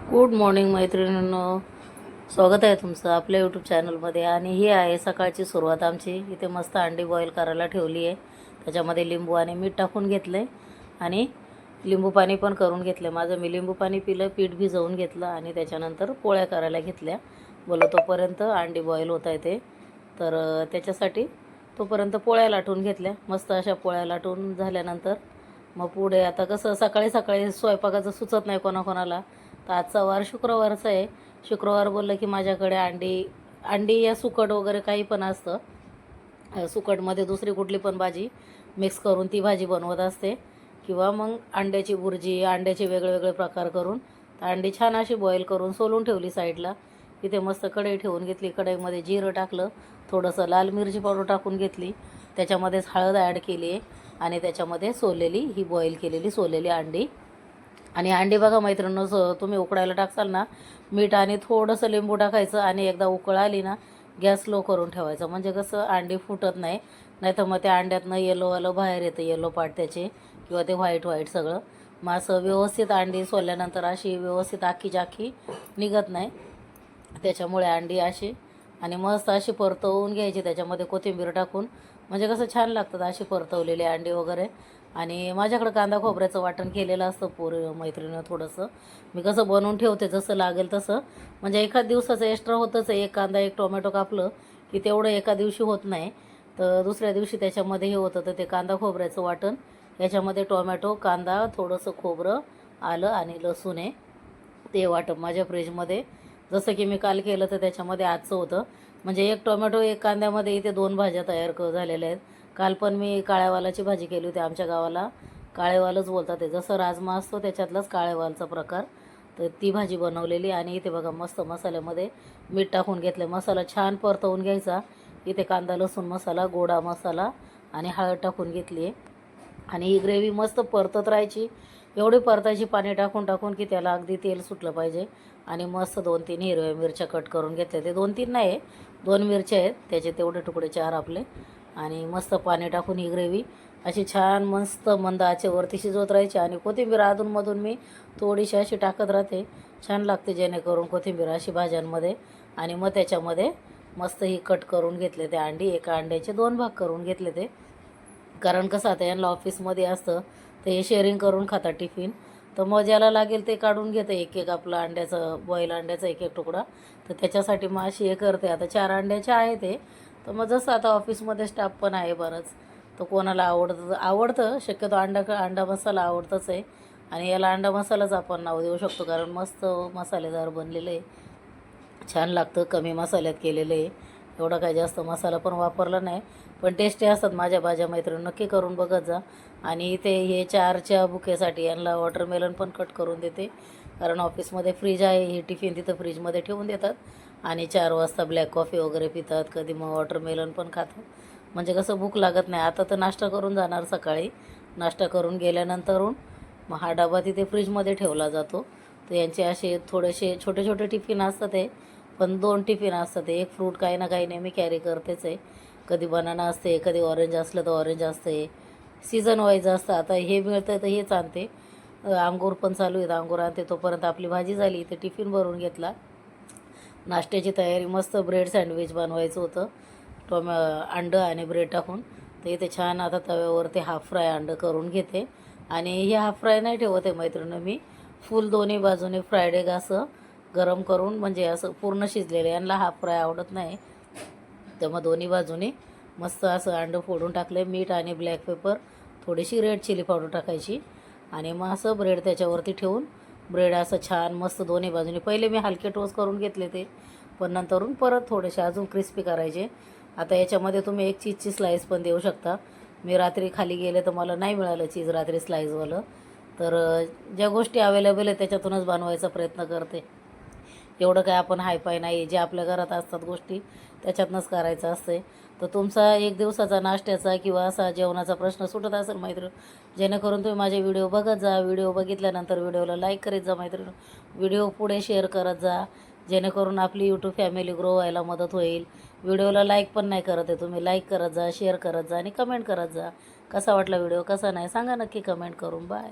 Good morning मैत्रिणींनो, स्वागत आहे तुमचं आपल्या यूट्यूब चॅनलमध्ये. आणि ही आहे सकाळची सुरुवात आमची. इथे मस्त अंडी बॉईल करायला ठेवली आहे. त्याच्यामध्ये लिंबू आणि मीठ टाकून घेतलं आहे आणि लिंबू पाणी पण करून घेतलं. मी लिंबू पाणी पिलं, पीठ भिजवून घेतलं आणि त्याच्यानंतर पोळ्या करायला घेतल्या. बोला तोपर्यंत अंडी बॉईल होत आहे ते. तर त्याच्यासाठी तोपर्यंत पोळ्या लाटून घेतल्या. मस्त अशा पोळ्या लाटून झाल्यानंतर मग पुढे आता कसं सकाळी सकाळी स्वयंपाकाचं सुचत नाही कोणाकोणाला. तर आजचा वार शुक्रवारचा आहे. शुक्रवार बोललं की माझ्याकडे अंडी अंडी या सुकट वगैरे काही पण असतं. सुकटमध्ये दुसरी कुठली पण भाजी मिक्स करून ती भाजी बनवत असते. किंवा मग अंड्याची बुर्जी, अंड्याचे वेगळे वेगळे प्रकार करून अंडी छान अशी बॉईल करून सोलून ठेवली साईडला. इथे मस्त कढई ठेवून घेतली. कढईमध्ये जिरं टाकलं, थोडंसं लाल मिरची पावडर टाकून घेतली, त्याच्यामध्येच हळद ॲड केली आहे आणि त्याच्यामध्ये ही बॉईल केलेली सोललेली अंडी. आणि अंडी बघा मैत्रिणींनो, तुम्ही उकडायला टाकसाल ना, मीठ आणि थोडंसं लिंबू टाकायचं आणि एकदा उकळ आली ना गॅस स्लो करून ठेवायचा. म्हणजे कसं अंडी फुटत नाही. नाहीतर मग त्या अंड्यातनं येलोवालं बाहेर येतं, येलो पार्ट त्याचे, किंवा ते व्हाईट सगळं. मग असं व्यवस्थित अंडी सोलल्यानंतर अशी व्यवस्थित आखीच्या आखी निघत नाही. त्याच्यामुळे अंडी अशी आणि मस्त अशी परतवून घ्यायची त्याच्यामध्ये कोथिंबीर टाकून. म्हणजे कसं छान लागतात अशी परतवलेली अंडी वगैरे. आणि माझ्याकडं कांदा खोबऱ्याचं वाटण केलेलं असतं मैत्रिणीनं थोडंसं. मी कसं बनवून ठेवते जसं लागेल तसं. म्हणजे एखाद दिवसाचं एक्स्ट्रा होतंच आहे. एक कांदा एक टोमॅटो कापलं की तेवढं एका दिवशी होत नाही. तर दुसऱ्या दिवशी त्याच्यामध्ये हे होतं. तर ते कांदा खोबऱ्याचं वाटण, याच्यामध्ये टोमॅटो, कांदा, थोडंसं खोबरं, आलं आणि लसूण आहे. ते वाटप माझ्या फ्रीजमध्ये जसं की मी काल केलं तर त्याच्यामध्ये आजचं होतं. म्हणजे एक टोमॅटो एक कांद्यामध्ये इथे 2 भाज्या तयार झालेल्या आहेत. काल पण मी काळ्यावालाची भाजी केली होती. आमच्या गावाला काळेवालच बोलतात ते, जसं राजमा असतो त्याच्यातलाच काळेवालचा प्रकार. तर ती भाजी बनवलेली. आणि इथे बघा मस्त मसाल्यामध्ये मीठ टाकून घेतलं. मसाला छान परतवून घ्यायचा. इथे कांदा लसूण मसाला, गोडा मसाला आणि हळद टाकून घेतली आहे. आणि ही ग्रेव्ही मस्त परतत राहायची. एवढी परतायची पाणी टाकून टाकून की त्याला अगदी तेल सुटलं पाहिजे. आणि मस्त 2-3 हिरव्या मिरच्या कट करून घेतल्या. ते 2-3 नाही आहे, 2 मिरच्या आहेत, त्याचे तेवढे तुकडे 4 आपले. आणि मस्त पाणी टाकून ही ग्रेव्ही अशी छान मस्त मंद आचेवरती शिजवत राहायची. आणि कोथिंबीर अधूनमधून मी थोडीशी अशी टाकत राहते. छान लागते जेणेकरून कोथिंबीर अशी भाज्यांमध्ये. आणि मग त्याच्यामध्ये मस्त ही कट करून घेतले ते अंडी. एका अंड्याचे 2 भाग करून घेतले ते. कारण कसं आता यांना ऑफिसमध्ये असतं तर हे शेअरिंग करून खातात टिफिन. तर मग ज्याला लागेल ते काढून घेतं एक एक आपलं अंड्याचं, बॉईल अंड्याचा एक एक तुकडा. तर त्याच्यासाठी मग अशी हे करते. आता 4 अंड्याचे आहे ते. तर मग जसं आता ऑफिसमध्ये स्टाफ पण आहे बरंच, तर कोणाला आवडतं शक्यतो अंडा मसाला आवडतंच आहे. आणि याला अंडा मसालाच आपण नाव देऊ शकतो, कारण मस्त मसालेदार बनलेलं आहे, छान लागतं. कमी मसाल्यात केलेलं आहे, एवढा काही जास्त मसाला पण वापरला नाही. पण टेस्टी असतात माझ्या भाज्या मैत्रिणी, नक्की करून बघत जा. आणि इथे हे 4च्या बुकेसाठी यांना वॉटरमेलन पण कट करून देते. कारण ऑफिसमध्ये फ्रीज आहे, हे टिफिन तिथं फ्रीजमध्ये ठेवून देतात. आणि 4 वाजता ब्लॅक कॉफी वगैरे पितात, कधी मग वॉटरमेलन पण खातात. म्हणजे कसं भूक लागत नाही. आता तर नाश्ता करून जाणार सकाळी. नाश्ता करून गेल्यानंतरून मग हा डबा तिथे फ्रीजमध्ये ठेवला जातो. तर यांचे असे थोडेसे छोटे छोटे टिफिन असतात ते. पण 2 टिफिन असतात. एक फ्रूट काही ना काही नेहमी कॅरी करतेच आहे. कधी बनाना असते, कधी ऑरेंज असलं तर ऑरेंज असते. सीझन वाईज असतं. आता हे मिळतं तर हेच आणते. अंगूर पण चालू आहेत, अंगूर आणते. तोपर्यंत आपली भाजी झाली. इथे टिफिन भरून घेतला. नाश्त्याची तयारी, मस्त ब्रेड सँडविच बनवायचं होतं, अंडं आणि ब्रेड टाकून. तर इथे छान आता तव्यावरती हाफ फ्राय अंडं करून घेते. आणि हे हाफ फ्राय नाही ठेवत आहे मैत्रिणी, मी फुल दोन्ही बाजूने फ्रायड एग असं गरम करून, म्हणजे असं पूर्ण शिजलेलं. यांना हाफ फ्राय आवडत नाही. तर मग दोन्ही बाजूने मस्त असं अंडं फोडून टाकलं. मीठ आणि ब्लॅक पेपर, थोडीशी रेड चिली पावडर टाकायची. आणि मग असं ब्रेड त्याच्यावरती ठेवून ब्रेड असं छान मस्त दोन्ही बाजूने, पहिले मी हलके टोस्ट करून घेतले ते, पण नंतरून परत थोडेसे अजून क्रिस्पी करायचे. आता याच्यामध्ये तुम्ही एक चीजची स्लाईस पण देऊ शकता. मी रात्री खाली गेले तर मला नाही मिळालं चीज रात्री स्लाईसवालं. तर ज्या गोष्टी अवेलेबल आहे त्याच्यातूनच बनवायचा प्रयत्न करते. एवढं काय आपण हायफाय नाही, जे आपल्या घरात असतात गोष्टी त्याच्यातनंच करायचं असते. तर तुमचा एक दिवसाचा नाश्त्याचा किंवा असा जेवणाचा प्रश्न सुटत असेल मैत्रीण, जेणेकरून तुम्ही माझे व्हिडिओ बघत जा. व्हिडिओ बघितल्यानंतर व्हिडिओला लाईक करीत जा मैत्रीण. व्हिडिओ पुढे शेअर करत जा, जेणेकरून आपली यूट्यूब फॅमिली ग्रो व्हायला मदत होईल. व्हिडिओला लाईक पण नाही करत आहे तुम्ही, लाईक करत जा, शेअर करत जा आणि कमेंट करत जा. कसा वाटला व्हिडिओ, कसा नाही सांगा नक्की कमेंट करून. बाय.